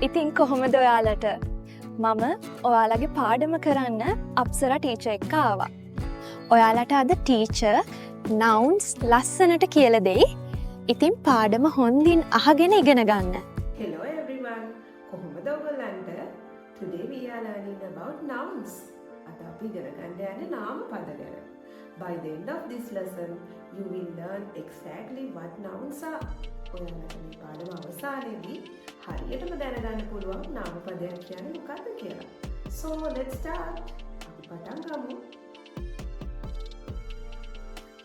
ඉතින් කොහොමද ඔයාලට? මම ඔයාලගේ පාඩම කරන්න අප්සරා ටීචර් එක්ක ආවා. ඔයාලට අද ටීචර් nouns ලස්සනට කියලා දෙයි. ඉතින් පාඩම හොඳින් අහගෙන ඉගෙන ගන්න. Hello everyone. කොහොමද ඔයගොල්ලන්ට? Today we are learning about nouns. අද අපි ඉගෙන ගන්න යන්නේ නාම පද ගැන. By the end of this lesson, you will learn exactly what nouns are. ඔයාලට මේ පාඩම අවසානයේදී හරියටම දැනගන්න පුළුවන් නාම පදයක් කියන්නේ මොකක්ද කියලා. So let's start. අපි පටන් ගමු.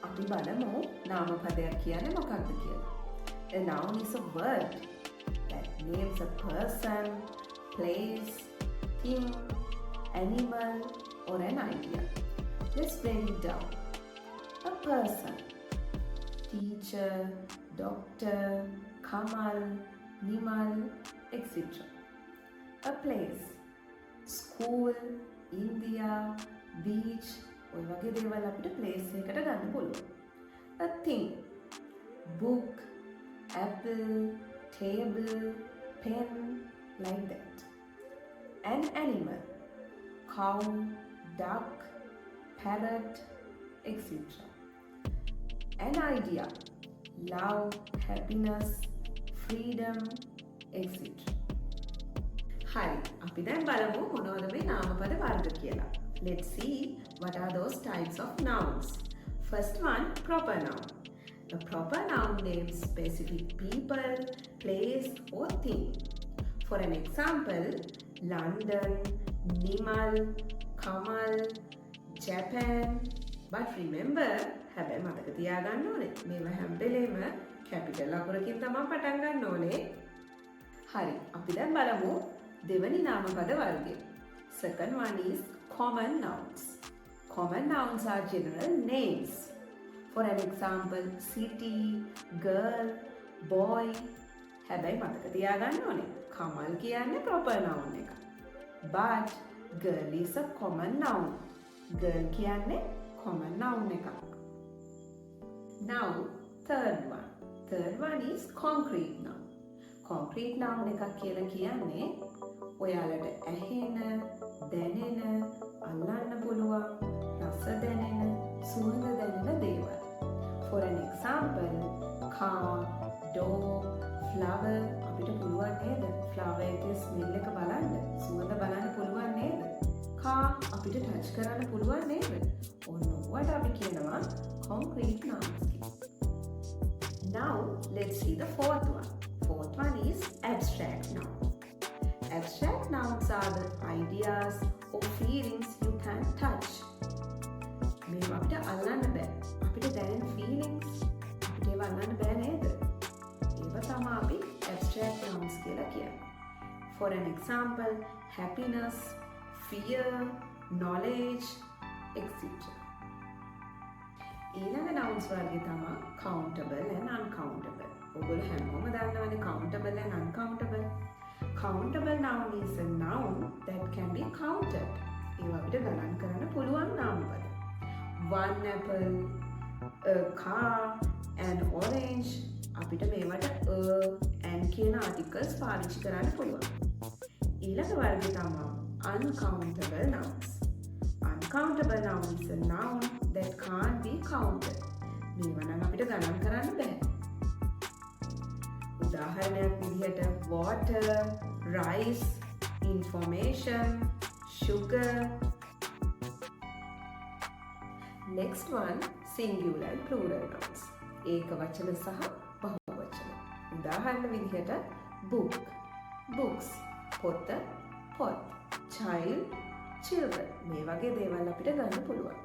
අපි බලමු නාම පදයක් කියන්නේ මොකක්ද කියලා. A noun is a word that names a person, place, thing, animal or an idea. Let's break it down. A person, teacher, doctor, Kamal, Nimal, etc. A place, school, India, beach, ඔය වගේ දේවල් අපිට place එකකට ගන්න පුළුවන්. A thing, book, apple, table, pen, like that. An animal, cow, duck, parrot, etc. An idea, love, happiness, freedom, etc. හරි, අපි දැන් බලමු මොනවද මේ නාමපද වර්ග කියලා. Let's see what are those types of nouns. First one, proper noun. A proper noun names specific people, place or thing. For an example, London, Nimal, Kamal, Japan. But remember, හැබැයි මතක තියාගන්න ඕනේ මේවා හැම වෙලේම කැපිටල් අකුරකින් තමයි පටන් ගන්න ඕනේ. හරි, අපි දැන් බලමු දෙවැනි නාමපද වර්ගය. Second one is common nouns. Common nouns are general names. For an example, city, girl, boy. හැබැයි මතක තියාගන්න ඕනේ Kamal කියන්නේ proper noun එක. But girl is a common noun. Girl කියන්නේ common noun එකක්. Now, third one. Third one is concrete noun. Concrete noun එකක් කියලා කියන්නේ ඔයාලට ඇහෙන, දැනෙන, අල්ලන්න පුළුවන්, රස දැනෙන, සුවඳ දැනෙන දේවල්. For an example, car, dog, flower. අපිට පුළුවන් නේද? flower එකේ smell එක බලන්න, සුවඳ බලන්න පුළුවන් නේද? car අපිට touch කරන්න පුළුවන් නේද? ඔන්න ඔයාට අපි කියනවා concrete nouns. Now, let's see the fourth one. Fourth one is abstract noun. Abstract nouns are the ideas or feelings you can touch. මේවා අපිට අල්ලන්න බෑ. අපිට දැනෙන feelings අපිට ඒවා අල්ලන්න බෑ නේද? ඒවා තමයි අපි abstract nouns කියලා කියන්නේ. For an example, happiness, fear, knowledge, etc. ඊළඟ nouns වර්ගය තමයි countable and uncountable. ඔයගොල්ලෝ හැමෝම දන්නවනේ countable and uncountable. Countable noun is a noun that can be counted. ඒවා අපිට ගණන් කරන්න පුළුවන් නාමපද. One apple, a car, an orange. අපිට මේවට and කියන articles පාවිච්චි කරන්න පුළුවන්. ඊළඟ වර්ගය තමයි uncountable nouns. Uncountable noun is a noun that can't be counted. මේවා නම් අපිට ගණන් කරන්න බෑ. උදාහරණයක් විදිහට water, rice, information, sugar. Next one, singular and plural nouns. ඒක වචන සහ බහුව වචන. උදාහරණ විදිහට book, books, පොත, pot, child, children. මේ වගේ දේවල් අපිට ගන්න පුළුවන්.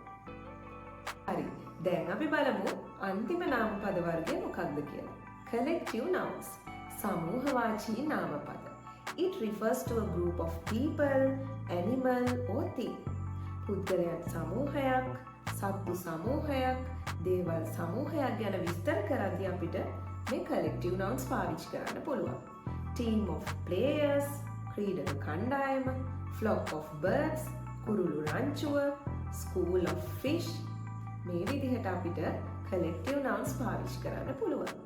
හරි, දැන් අපි බලමු අන්තිම නාමපද වර්ගය මොකක්ද කියලා. Collective nouns. සමූහවාචී නාමපද. It refers to a group of people, animal or thing. පුද්ගලයන් සමූහයක්, සත්තු සමූහයක්, දේවල් සමූහයක් ගැන විස්තර කරද්දී අපිට මේ collective nouns පාවිච්චි කරන්න පුළුවන්. Team of players, ක්‍රීඩක කණ්ඩායම, flock of birds, කුරුළු රංචුව, school of fish. මේ විදිහට අපිට collective nouns පාවිච්චි කරන්න පුළුවන්.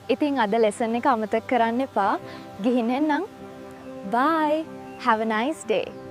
ඉතින් අද ලෙසන් එක අමතක කරන්න එපා. ගිහින් එන්නම්. Bye. Have a nice day.